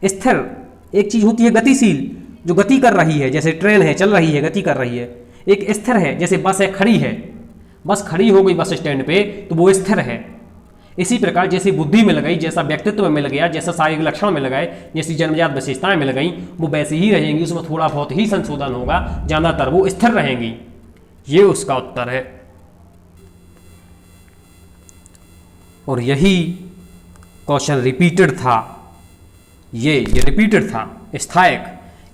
स्थिर एक चीज़ होती है गतिशील, जो गति कर रही है, जैसे ट्रेन है चल रही है, गति कर रही है। एक स्थिर है, जैसे बस है खड़ी है, बस खड़ी हो गई बस स्टैंड पे, तो वो स्थिर है। इसी प्रकार जैसी बुद्धि मिल गई, जैसा व्यक्तित्व में मिल गया, जैसा शारीरिक लक्षण मिल गए, जैसी जन्मजात विशेषताएं मिल गई, वो वैसी ही रहेंगी, उसमें थोड़ा बहुत ही संशोधन होगा, ज़्यादातर वो स्थिर रहेंगी। ये उसका उत्तर है। और यही क्वेश्चन रिपीटेड था, ये रिपीटेड था। स्थायिक,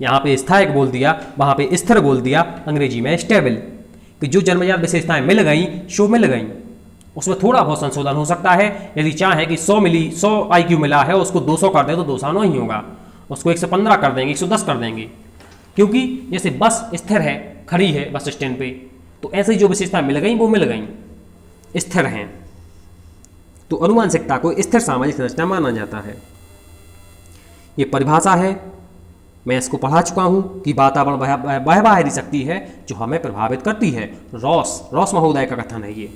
यहाँ पे स्थायिक बोल दिया, वहाँ पे स्थिर बोल दिया, अंग्रेजी में स्टेबल, कि जो जन्मजात विशेषताएं मिल गई सो मिल गई, उसमें थोड़ा बहुत संशोधन हो सकता है। यदि चाहे कि 100 IQ मिला है, उसको 200 कर दें तो 200 नहीं होगा, उसको 115 कर देंगे, 110 कर देंगे, क्योंकि जैसे बस स्थिर है, खड़ी है बस स्टैंड पे, तो ऐसे ही जो विशेषताएं मिल गई वो मिल गई, स्थिर हैं। तो अनुवांशिकता को स्थिर सामाजिक संरचना माना जाता है। ये परिभाषा है, मैं इसको पढ़ा चुका हूँ कि वातावरण वह बाहरी शक्ति है जो हमें प्रभावित करती है। रॉस महोदय का कथन है, ये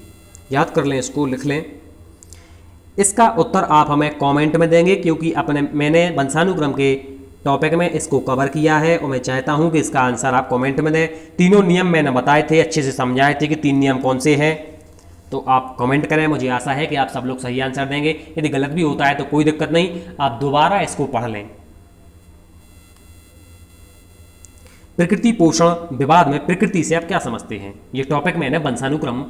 याद कर लें, इसको लिख लें। इसका उत्तर आप हमें कमेंट में देंगे, क्योंकि मैंने वंशानुक्रम के टॉपिक में इसको कवर किया है और मैं चाहता हूं कि इसका आंसर आप कमेंट में दें। तीनों नियम मैंने बताए थे, अच्छे से समझाए थे कि 3 नियम कौन से हैं। तो आप कमेंट करें, मुझे आशा है कि आप सब लोग सही आंसर देंगे। यदि गलत भी होता है तो कोई दिक्कत नहीं, आप दोबारा इसको पढ़ लें। प्रकृति पोषण विवाद में प्रकृति से आप क्या समझते हैं? ये टॉपिक मैंने वंशानुक्रम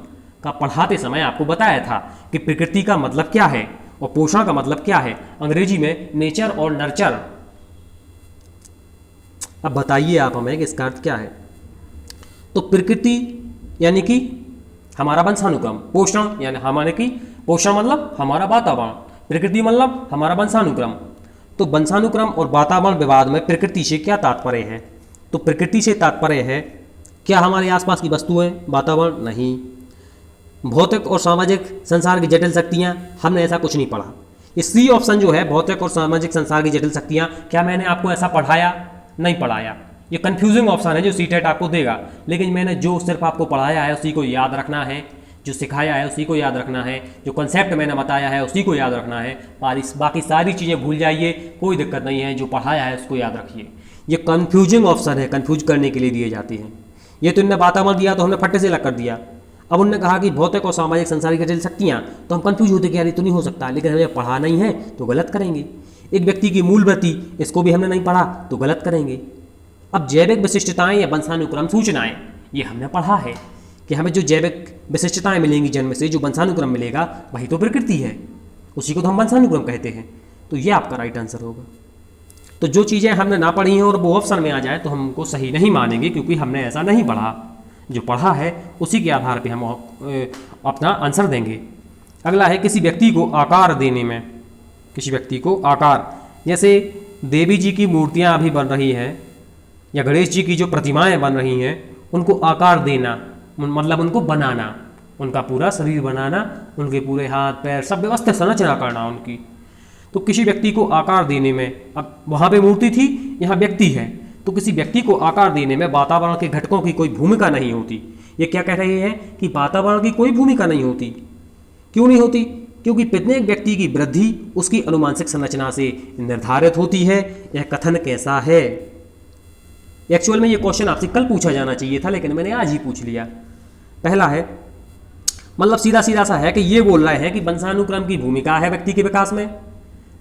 का पढ़ाते समय आपको बताया था कि प्रकृति का मतलब क्या है और पोषण का मतलब क्या है। अंग्रेजी में नेचर और नर्चर। अब बताइए आप हमें कि इसका अर्थ क्या है। तो प्रकृति यानी कि हमारा वंशानुक्रम, पोषण यानी हमारे की पोषण मतलब हमारा वातावरण, प्रकृति मतलब हमारा वंशानुक्रम। तो वंशानुक्रम और वातावरण विवाद में प्रकृति से क्या तात्पर्य है? तो प्रकृति से तात्पर्य है क्या हमारे आसपास की वस्तुएं, वातावरण? नहीं। भौतिक और सामाजिक संसार की जटिल शक्तियां? हमने ऐसा कुछ नहीं पढ़ा। ये सी ऑप्शन जो है, भौतिक और सामाजिक संसार की जटिल शक्तियां, क्या मैंने आपको ऐसा पढ़ाया? नहीं पढ़ाया। ये कंफ्यूजिंग ऑप्शन है जो सीटेट आपको देगा, लेकिन मैंने जो सिर्फ आपको पढ़ाया है उसी को याद रखना है, जो सिखाया है उसी को याद रखना है, जो कॉन्सेप्ट मैंने बताया है उसी को याद रखना है। बाकी सारी चीज़ें भूल जाइए, कोई दिक्कत नहीं है, जो पढ़ाया है उसको याद रखिए। ये कंफ्यूजिंग ऑप्शन है, कंफ्यूज करने के लिए दिए जाते हैं। ये तो इनने वातावरण दिया तो हमने फट्टे से लग कर दिया। अब उन्होंने कहा कि भौतिक और सामाजिक संसार की जटिल शक्तियाँ, तो हम कंफ्यूज होते कि यार ये तो नहीं हो सकता, लेकिन हमें पढ़ा नहीं है तो गलत करेंगे। एक व्यक्ति की मूल वृत्ति, इसको भी हमने नहीं पढ़ा तो गलत करेंगे। अब जैविक विशिष्टताएं या वंशानुक्रम सूचनाएं, ये हमने पढ़ा है कि हमें जो जैविक विशिष्टताएं मिलेंगी जन्म से, जो वंशानुक्रम मिलेगा वही तो प्रकृति है, उसी को तो हम वंशानुक्रम कहते हैं। तो ये आपका राइट आंसर होगा। तो जो चीज़ें हमने ना पढ़ी हैं और वो ऑप्शन में आ जाए तो हम उनको सही नहीं मानेंगे, क्योंकि हमने ऐसा नहीं पढ़ा। जो पढ़ा है उसी के आधार पर हम अपना आंसर देंगे। अगला है किसी व्यक्ति को आकार देने में, किसी व्यक्ति को आकार, जैसे देवी जी की मूर्तियाँ अभी बन रही हैं या गणेश जी की जो प्रतिमाएं बन रही हैं, उनको आकार देना मतलब उनको बनाना, उनका पूरा शरीर बनाना, उनके पूरे हाथ पैर सब व्यवस्थित संरचना करना उनकी। तो किसी व्यक्ति को आकार देने में, अब वहाँ पे मूर्ति थी, यहाँ व्यक्ति है, तो किसी व्यक्ति को आकार देने में वातावरण के घटकों की कोई भूमिका नहीं होती। ये क्या कह रहे हैं कि वातावरण की कोई भूमिका नहीं होती। क्यों नहीं होती? क्योंकि प्रत्येक व्यक्ति की वृद्धि उसकी अनुमानसिक संरचना से निर्धारित होती है। यह कथन कैसा है? एक्चुअल में ये क्वेश्चन आपसे कल पूछा जाना चाहिए था, लेकिन मैंने आज ही पूछ लिया। पहला है, मतलब सीधा सीधा सा है कि ये बोल रहे हैं कि वंशानुक्रम की भूमिका है व्यक्ति के विकास में,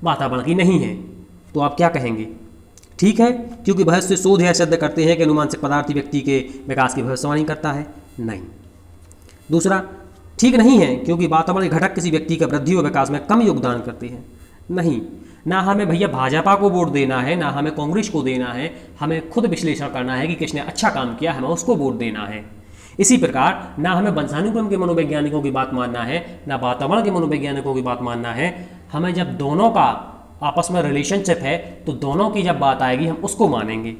वातावरण की नहीं है। तो आप क्या कहेंगे? ठीक है, क्योंकि बहस से शोध यह सिद्ध करते हैं कि अनुमानसिक पदार्थ व्यक्ति के विकास की भविष्यवाणी करता है। नहीं। दूसरा, ठीक नहीं है, क्योंकि वातावरण घटक किसी व्यक्ति का वृद्धि और विकास में कम योगदान करते हैं। नहीं। ना हमें भैया भाजपा को वोट देना है, ना हमें कांग्रेस को देना है, हमें खुद विश्लेषण करना है कि किसने अच्छा काम किया, हमें उसको वोट देना है। इसी प्रकार ना हमें वंशानुक्रम के मनोवैज्ञानिकों की बात मानना है, ना वातावरण के मनोवैज्ञानिकों की बात मानना है। हमें जब दोनों का आपस में रिलेशनशिप है तो दोनों की जब बात आएगी हम उसको मानेंगे।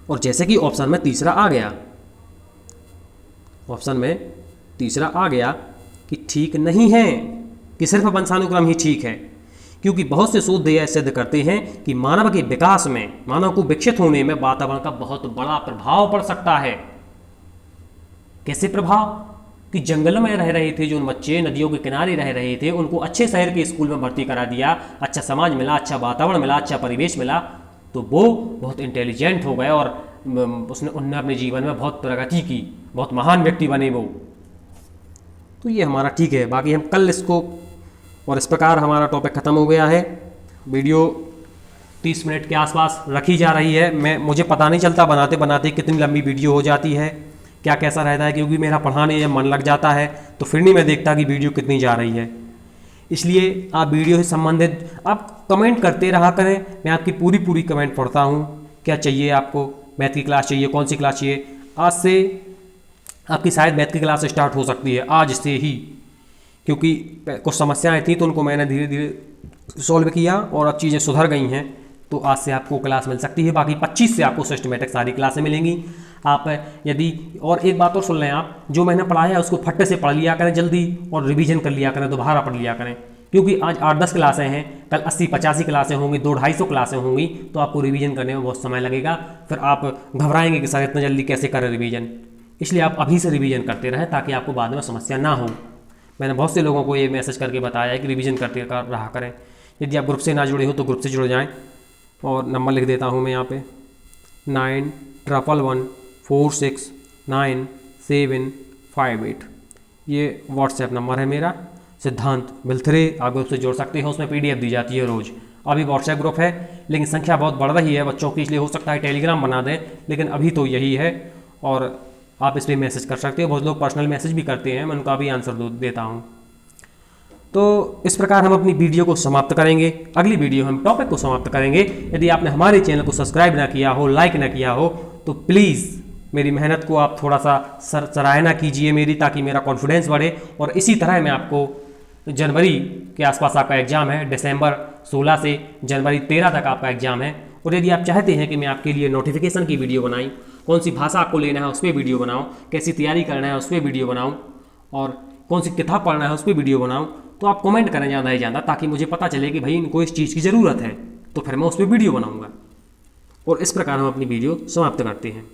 और जैसे कि ऑप्शन में तीसरा आ गया, ऑप्शन में तीसरा आ गया कि ठीक नहीं है कि सिर्फ वंशानुक्रम ही ठीक है, क्योंकि बहुत से शोध यह सिद्ध करते हैं कि मानव के विकास में, मानव को विकसित होने में वातावरण का बहुत बड़ा प्रभाव पड़ सकता है। कैसे प्रभाव? कि जंगलों में रह रहे थे जो बच्चे, नदियों के किनारे रह रहे थे, उनको अच्छे शहर के स्कूल में भर्ती करा दिया, अच्छा समाज मिला, अच्छा वातावरण मिला, अच्छा परिवेश मिला, तो वो बहुत इंटेलिजेंट हो गए और उनने अपने जीवन में बहुत प्रगति की, बहुत महान व्यक्ति बने वो। तो ये हमारा ठीक है। बाकी हम कल इसको, और इस प्रकार हमारा टॉपिक ख़त्म हो गया है। वीडियो 30 मिनट के आसपास रखी जा रही है। मुझे पता नहीं चलता बनाते बनाते कितनी लंबी वीडियो हो जाती है, क्या कैसा रहता है, क्योंकि मेरा पढ़ाने जब मन लग जाता है तो फिर नहीं मैं देखता कि वीडियो कितनी जा रही है। इसलिए आप वीडियो से संबंधित आप कमेंट करते रहा करें, मैं आपकी पूरी कमेंट पढ़ता हूँ। क्या चाहिए आपको? मैथ की क्लास चाहिए? कौन सी क्लास चाहिए? आज से आपकी शायद मैथ की क्लास स्टार्ट हो सकती है, आज से ही, क्योंकि कुछ समस्याएं थी तो उनको मैंने धीरे धीरे सॉल्व किया और अब चीज़ें सुधर गई हैं, तो आज से आपको क्लास मिल सकती है। बाकी 25 से आपको सिस्टमेटिक सारी क्लासें मिलेंगी। आप यदि, और एक बात और सुन लें, आप जो मैंने पढ़ाया है उसको फट्टे से पढ़ लिया करें जल्दी, और रिवीजन कर लिया करें, दोबारा पढ़ लिया करें, क्योंकि आज 8-10 क्लासें हैं, कल 80-85 क्लासें होंगी, 200-250 क्लासें होंगी, तो आपको रिवीजन करने में बहुत समय लगेगा। फिर आप घबराएंगे कि सर इतना जल्दी कैसे करें रिवीजन। इसलिए आप अभी से रिवीजन करते रहें ताकि आपको बाद में समस्या ना हो। मैंने बहुत से लोगों को ये मैसेज करके बताया है कि रिवीजन करते रहा करें। यदि आप ग्रुप से ना जुड़े हो तो ग्रुप से जुड़ जाएं, और नंबर लिख देता हूँ मैं यहाँ पे 9111469758। ये व्हाट्सएप नंबर है मेरा, सिद्धांत बिलथरे, आप ग्रुप से जुड़ सकते हो, उसमें PDF दी जाती है रोज़। अभी व्हाट्सएप ग्रुप है लेकिन संख्या बहुत बढ़ रही है बच्चों की, इसलिए हो सकता है टेलीग्राम बना दें, लेकिन अभी तो यही है। और आप इस पर मैसेज कर सकते हो, बहुत लोग पर्सनल मैसेज भी करते हैं, मैं उनका भी आंसर देता हूँ। तो इस प्रकार हम अपनी वीडियो को समाप्त करेंगे। अगली वीडियो हम टॉपिक को समाप्त करेंगे। यदि आपने हमारे चैनल को सब्सक्राइब ना किया हो, लाइक ना किया हो, तो प्लीज़ मेरी मेहनत को आप थोड़ा सा सराहना कीजिए मेरी, ताकि मेरा कॉन्फिडेंस बढ़े। और इसी तरह मैं आपको जनवरी के आसपास आपका एग्ज़ाम है, दिसंबर 16 से जनवरी 13 तक आपका एग्ज़ाम है। और यदि आप चाहते हैं कि मैं आपके लिए नोटिफिकेशन की वीडियो बनाई, कौन सी भाषा आपको लेना है उस पर वीडियो बनाऊँ, कैसी तैयारी करना है उस पर वीडियो बनाऊँ, और कौन सी किताब पढ़ना है उस पर वीडियो बनाऊँ, तो आप कमेंट करें ज़्यादा से ज़्यादा, ताकि मुझे पता चले कि भाई इनको इस चीज़ की ज़रूरत है, तो फिर मैं उस पर वीडियो बनाऊँगा। और इस प्रकार हम अपनी वीडियो समाप्त करते हैं।